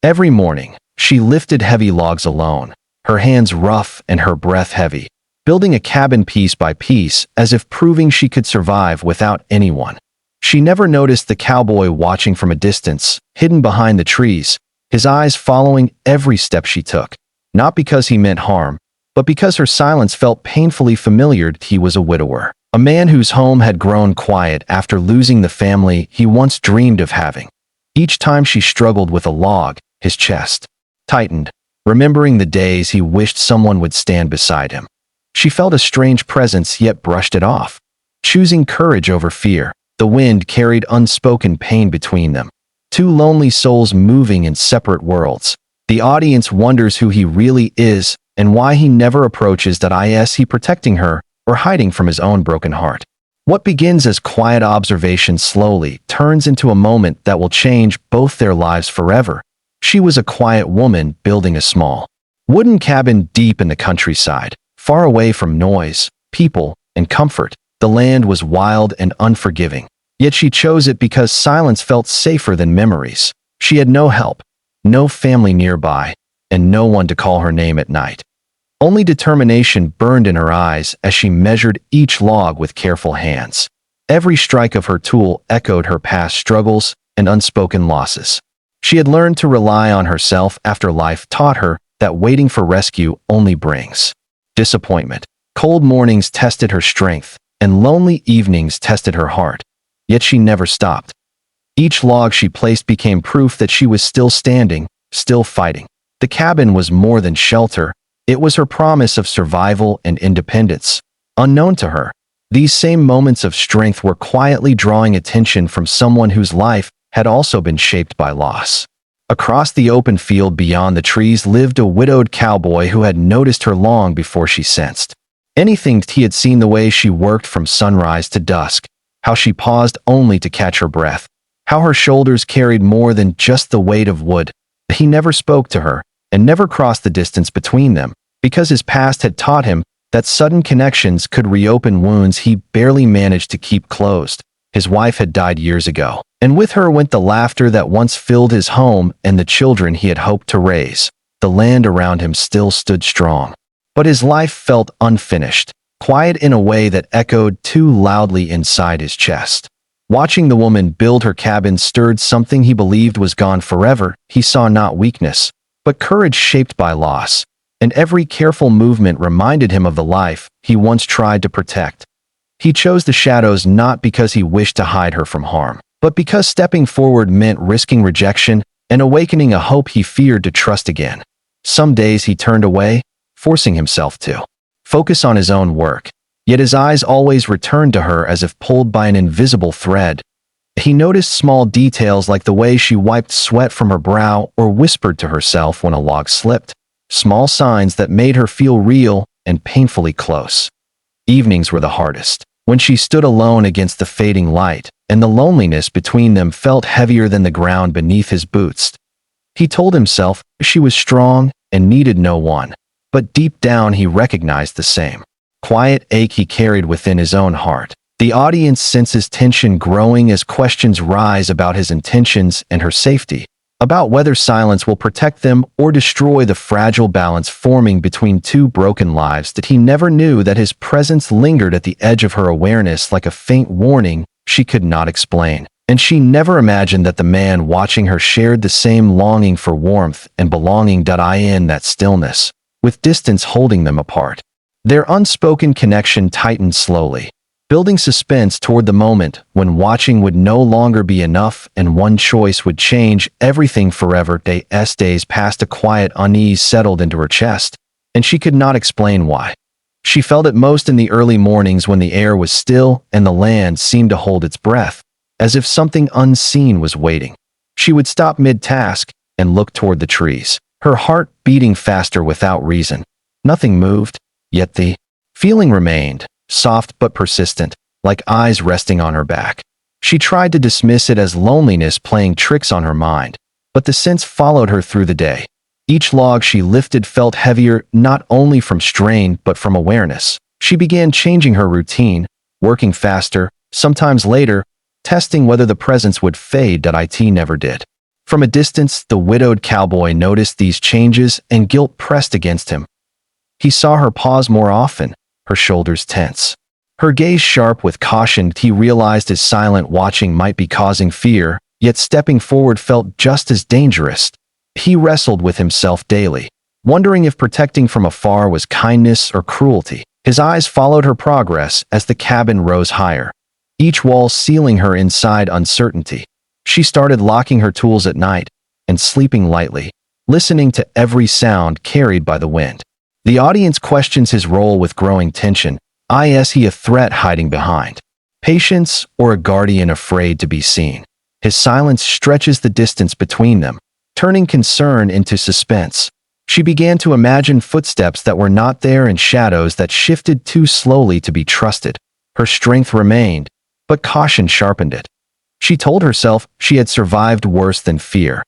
Every morning, she lifted heavy logs alone, her hands rough and her breath heavy, building a cabin piece by piece as if proving she could survive without anyone. She never noticed the cowboy watching from a distance, hidden behind the trees, his eyes following every step she took, not because he meant harm, but because her silence felt painfully familiar. He was a widower, a man whose home had grown quiet after losing the family he once dreamed of having. Each time she struggled with a log, his chest tightened, remembering the days he wished someone would stand beside him. She felt a strange presence yet brushed it off, choosing courage over fear. The wind carried unspoken pain between them, two lonely souls moving in separate worlds. The audience wonders who he really is and why he never approaches. Is he protecting her or hiding from his own broken heart? What begins as quiet observation slowly turns into a moment that will change both their lives forever. She was a quiet woman building a small wooden cabin deep in the countryside, far away from noise, people, and comfort. The land was wild and unforgiving, yet she chose it because silence felt safer than memories. She had no help, no family nearby, and no one to call her name at night. Only determination burned in her eyes as she measured each log with careful hands. Every strike of her tool echoed her past struggles and unspoken losses. She had learned to rely on herself after life taught her that waiting for rescue only brings disappointment. Cold mornings tested her strength, and lonely evenings tested her heart. Yet she never stopped. Each log she placed became proof that she was still standing, still fighting. The cabin was more than shelter. It was her promise of survival and independence. Unknown to her, these same moments of strength were quietly drawing attention from someone whose life had also been shaped by loss. Across the open field beyond the trees lived a widowed cowboy who had noticed her long before she sensed anything. He had seen the way she worked from sunrise to dusk, how she paused only to catch her breath, how her shoulders carried more than just the weight of wood. He never spoke to her and never crossed the distance between them, because his past had taught him that sudden connections could reopen wounds he barely managed to keep closed. His wife had died years ago, and with her went the laughter that once filled his home and the children he had hoped to raise. The land around him still stood strong, but his life felt unfinished, quiet in a way that echoed too loudly inside his chest. Watching the woman build her cabin stirred something he believed was gone forever. He saw not weakness, but courage shaped by loss, and every careful movement reminded him of the life he once tried to protect. He chose the shadows not because he wished to hide her from harm, but because stepping forward meant risking rejection and awakening a hope he feared to trust again. Some days he turned away, forcing himself to focus on his own work, yet his eyes always returned to her as if pulled by an invisible thread. He noticed small details like the way she wiped sweat from her brow or whispered to herself when a log slipped, small signs that made her feel real and painfully close. Evenings were the hardest, when she stood alone against the fading light, and the loneliness between them felt heavier than the ground beneath his boots. He told himself she was strong and needed no one, but deep down he recognized the same quiet ache he carried within his own heart. The audience senses tension growing as questions rise about his intentions and her safety, about whether silence will protect them or destroy the fragile balance forming between two broken lives. That he never knew that his presence lingered at the edge of her awareness like a faint warning she could not explain. And she never imagined that the man watching her shared the same longing for warmth and belonging. In that stillness, with distance holding them apart, their unspoken connection tightened slowly, building suspense toward the moment when watching would no longer be enough and one choice would change everything forever. Days passed. A quiet unease settled into her chest, and she could not explain why. She felt it most in the early mornings when the air was still and the land seemed to hold its breath, as if something unseen was waiting. She would stop mid-task and look toward the trees, her heart beating faster without reason. Nothing moved, yet the feeling remained, soft but persistent, like eyes resting on her back. She tried to dismiss it as loneliness playing tricks on her mind, but the sense followed her through the day. Each log she lifted felt heavier, not only from strain but from awareness. She began changing her routine, working faster, sometimes later, testing whether the presence would fade. It never did. From a distance, the widowed cowboy noticed these changes and guilt pressed against him. He saw her pause more often, her shoulders tense. Her gaze sharp with caution. He realized his silent watching might be causing fear, yet stepping forward felt just as dangerous. He wrestled with himself daily, wondering if protecting from afar was kindness or cruelty. His eyes followed her progress as the cabin rose higher, each wall sealing her inside uncertainty. She started locking her tools at night and sleeping lightly, listening to every sound carried by the wind. The audience questions his role with growing tension. Is he a threat hiding behind patience or a guardian afraid to be seen? His silence stretches the distance between them, turning concern into suspense. She began to imagine footsteps that were not there and shadows that shifted too slowly to be trusted. Her strength remained, but caution sharpened it. She told herself she had survived worse than fear,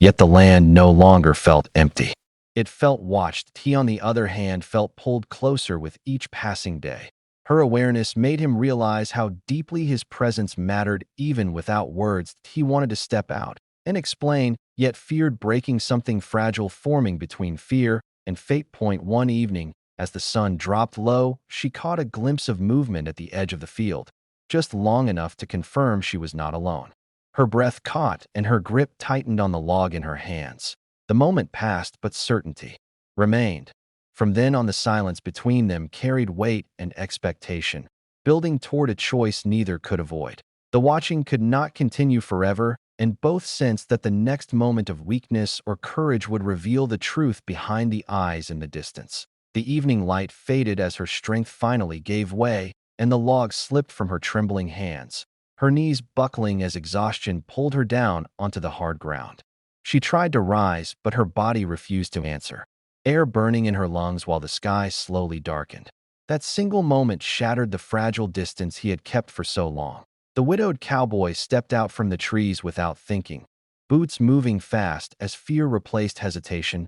yet the land no longer felt empty. It felt watched. He, on the other hand, felt pulled closer with each passing day. Her awareness made him realize how deeply his presence mattered even without words. He wanted to step out and explain, yet feared breaking something fragile forming between fear and fate. One evening, as the sun dropped low, she caught a glimpse of movement at the edge of the field, just long enough to confirm she was not alone. Her breath caught and her grip tightened on the log in her hands. The moment passed, but certainty remained. From then on, the silence between them carried weight and expectation, building toward a choice neither could avoid. The watching could not continue forever, and both sensed that the next moment of weakness or courage would reveal the truth behind the eyes in the distance. The evening light faded as her strength finally gave way, and the log slipped from her trembling hands, her knees buckling as exhaustion pulled her down onto the hard ground. She tried to rise, but her body refused to answer, air burning in her lungs while the sky slowly darkened. That single moment shattered the fragile distance he had kept for so long. The widowed cowboy stepped out from the trees without thinking, boots moving fast as fear replaced hesitation.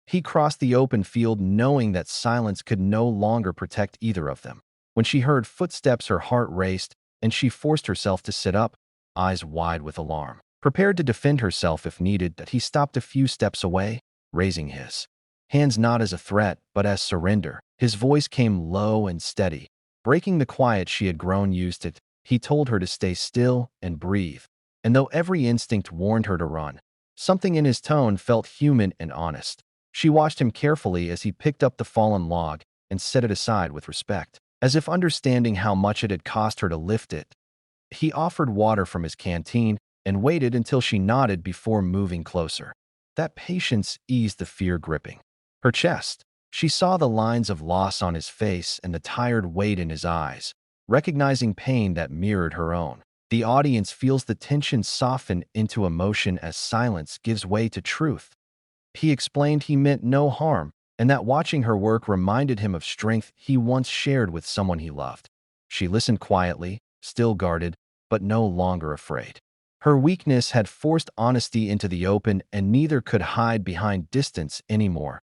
He crossed the open field knowing that silence could no longer protect either of them. When she heard footsteps, her heart raced, and she forced herself to sit up, eyes wide with alarm. Prepared to defend herself if needed, that he stopped a few steps away, raising his hands not as a threat, but as surrender. His voice came low and steady, breaking the quiet she had grown used to. He told her to stay still and breathe, and though every instinct warned her to run, something in his tone felt human and honest. She watched him carefully as he picked up the fallen log and set it aside with respect, as if understanding how much it had cost her to lift it. He offered water from his canteen and waited until she nodded before moving closer. That patience eased the fear gripping her chest. She saw the lines of loss on his face and the tired weight in his eyes, recognizing pain that mirrored her own. The audience feels the tension soften into emotion as silence gives way to truth. He explained he meant no harm, and that watching her work reminded him of strength he once shared with someone he loved. She listened quietly, still guarded, but no longer afraid. Her weakness had forced honesty into the open, and neither could hide behind distance anymore.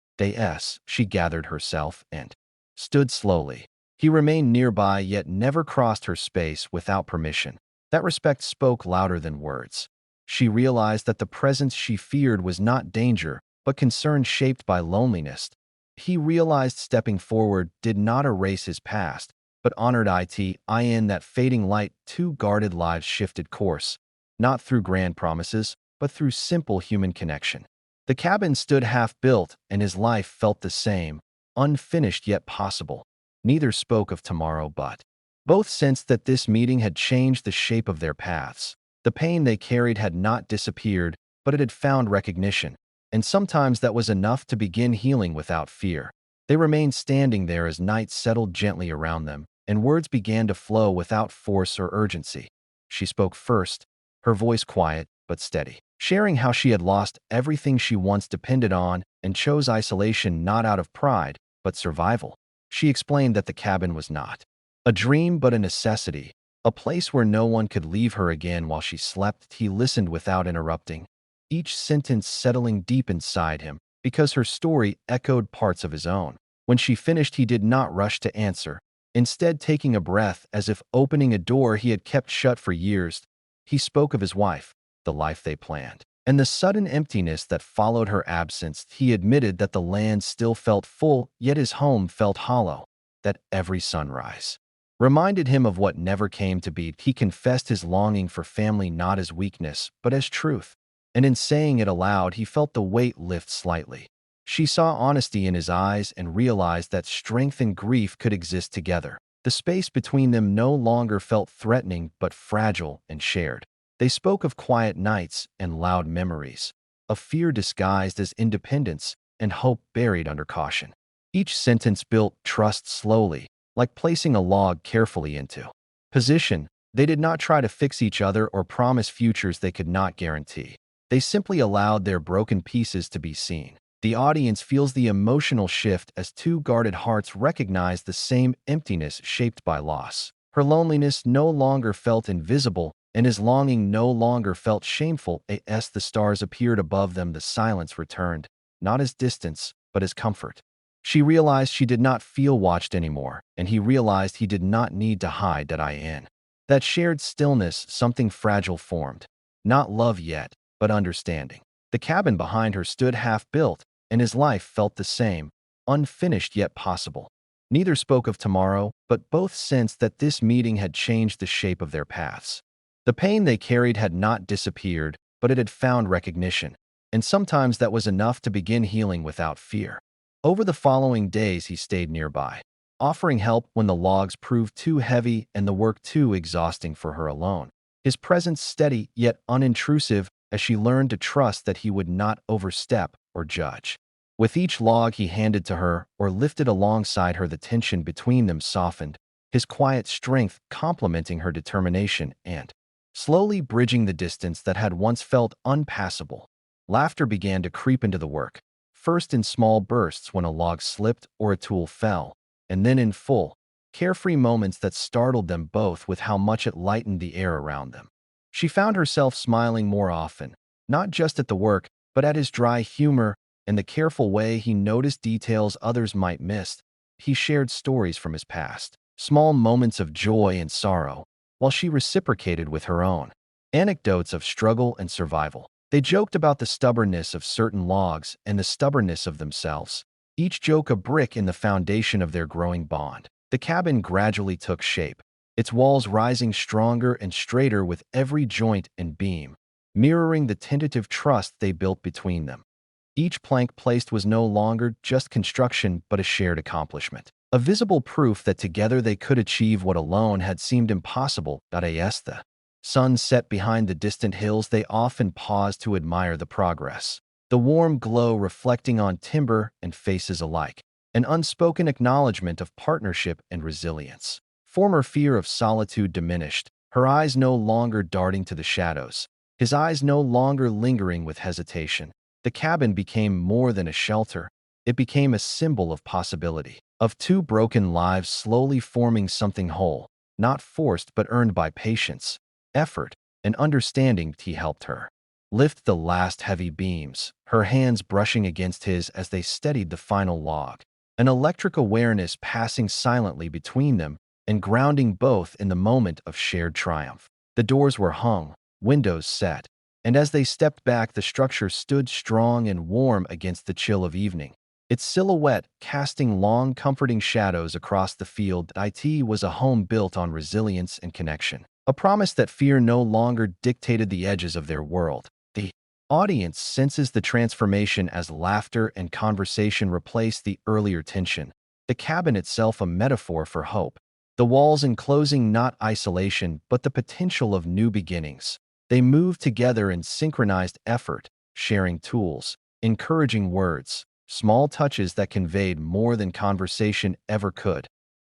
She gathered herself and stood slowly. He remained nearby, yet never crossed her space without permission. That respect spoke louder than words. She realized that the presence she feared was not danger, but concern shaped by loneliness. He realized stepping forward did not erase his past, but honored in that fading light. Two guarded lives shifted course, not through grand promises, but through simple human connection. The cabin stood half-built, and his life felt the same, unfinished yet possible. Neither spoke of tomorrow, but both sensed that this meeting had changed the shape of their paths. The pain they carried had not disappeared, but it had found recognition, and sometimes that was enough to begin healing without fear. They remained standing there as night settled gently around them, and words began to flow without force or urgency. She spoke first, her voice quiet but steady, sharing how she had lost everything she once depended on and chose isolation not out of pride, but survival. She explained that the cabin was not a dream but a necessity, a place where no one could leave her again while she slept. He listened without interrupting, each sentence settling deep inside him, because her story echoed parts of his own. When she finished, he did not rush to answer, instead taking a breath as if opening a door he had kept shut for years. He spoke of his wife, the life they planned, and the sudden emptiness that followed her absence. He admitted that the land still felt full, yet his home felt hollow, that every sunrise reminded him of what never came to be. He confessed his longing for family not as weakness, but as truth. And in saying it aloud, he felt the weight lift slightly. She saw honesty in his eyes and realized that strength and grief could exist together. The space between them no longer felt threatening but fragile and shared. They spoke of quiet nights and loud memories, of fear disguised as independence and hope buried under caution. Each sentence built trust slowly, like placing a log carefully into position. They did not try to fix each other or promise futures they could not guarantee. They simply allowed their broken pieces to be seen. The audience feels the emotional shift as two guarded hearts recognize the same emptiness shaped by loss. Her loneliness no longer felt invisible, and his longing no longer felt shameful. As the stars appeared above them, the silence returned, not as distance, but as comfort. She realized she did not feel watched anymore, and he realized he did not need to hide that in that shared stillness something fragile formed. Not love yet, but understanding. The cabin behind her stood half-built, and his life felt the same, unfinished yet possible. Neither spoke of tomorrow, but both sensed that this meeting had changed the shape of their paths. The pain they carried had not disappeared, but it had found recognition, and sometimes that was enough to begin healing without fear. Over the following days he stayed nearby, offering help when the logs proved too heavy and the work too exhausting for her alone. His presence steady yet unintrusive as she learned to trust that he would not overstep or judge. With each log he handed to her or lifted alongside her, the tension between them softened, his quiet strength complementing her determination and slowly bridging the distance that had once felt unpassable. Laughter began to creep into the work, first in small bursts when a log slipped or a tool fell, and then in full, carefree moments that startled them both with how much it lightened the air around them. She found herself smiling more often, not just at the work, but at his dry humor and the careful way he noticed details others might miss. He shared stories from his past, small moments of joy and sorrow, while she reciprocated with her own anecdotes of struggle and survival. They joked about the stubbornness of certain logs and the stubbornness of themselves, each joke a brick in the foundation of their growing bond. The cabin gradually took shape, its walls rising stronger and straighter with every joint and beam, mirroring the tentative trust they built between them. Each plank placed was no longer just construction but a shared accomplishment, a visible proof that together they could achieve what alone had seemed impossible. As the sun set behind the distant hills, they often paused to admire the progress, the warm glow reflecting on timber and faces alike, an unspoken acknowledgement of partnership and resilience. Former fear of solitude diminished, her eyes no longer darting to the shadows, his eyes no longer lingering with hesitation. The cabin became more than a shelter. It became a symbol of possibility, of two broken lives slowly forming something whole, not forced but earned by patience, effort, and understanding. He helped her lift the last heavy beams, her hands brushing against his as they steadied the final log, an electric awareness passing silently between them and grounding both in the moment of shared triumph. The doors were hung, windows set, and as they stepped back, the structure stood strong and warm against the chill of evening, its silhouette casting long, comforting shadows across the field. It was a home built on resilience and connection, a promise that fear no longer dictated the edges of their world. The audience senses the transformation as laughter and conversation replace the earlier tension, the cabin itself a metaphor for hope, the walls enclosing not isolation but the potential of new beginnings. They moved together in synchronized effort, sharing tools, encouraging words, small touches that conveyed more than conversation ever could.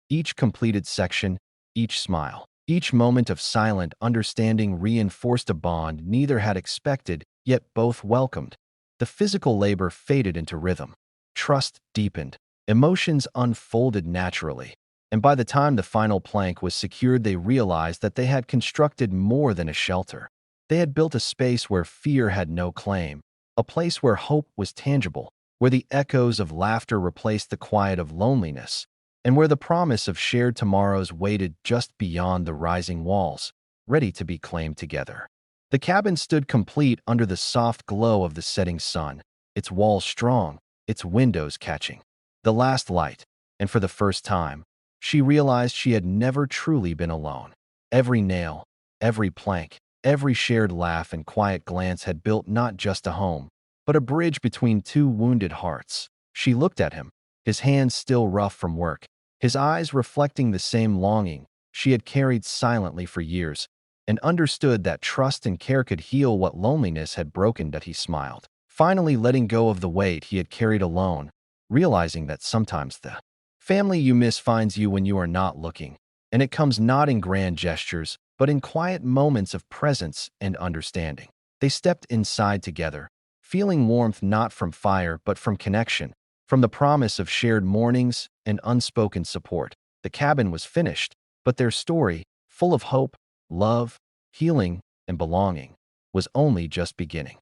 Each completed section, each smile, each moment of silent understanding reinforced a bond neither had expected, yet both welcomed. The physical labor faded into rhythm. Trust deepened. Emotions unfolded naturally. And by the time the final plank was secured, they realized that they had constructed more than a shelter. They had built a space where fear had no claim, a place where hope was tangible, where the echoes of laughter replaced the quiet of loneliness, and where the promise of shared tomorrows waited just beyond the rising walls, ready to be claimed together. The cabin stood complete under the soft glow of the setting sun, its walls strong, its windows catching the last light, and for the first time, she realized she had never truly been alone. Every nail, every plank, every shared laugh and quiet glance had built not just a home, but a bridge between two wounded hearts. She looked at him, his hands still rough from work, his eyes reflecting the same longing she had carried silently for years, and understood that trust and care could heal what loneliness had broken. That he smiled, finally letting go of the weight he had carried alone, realizing that sometimes the family you miss finds you when you are not looking, and it comes not in grand gestures, but in quiet moments of presence and understanding. They stepped inside together, feeling warmth not from fire but from connection, from the promise of shared mornings and unspoken support. The cabin was finished, but their story, full of hope, love, healing, and belonging, was only just beginning.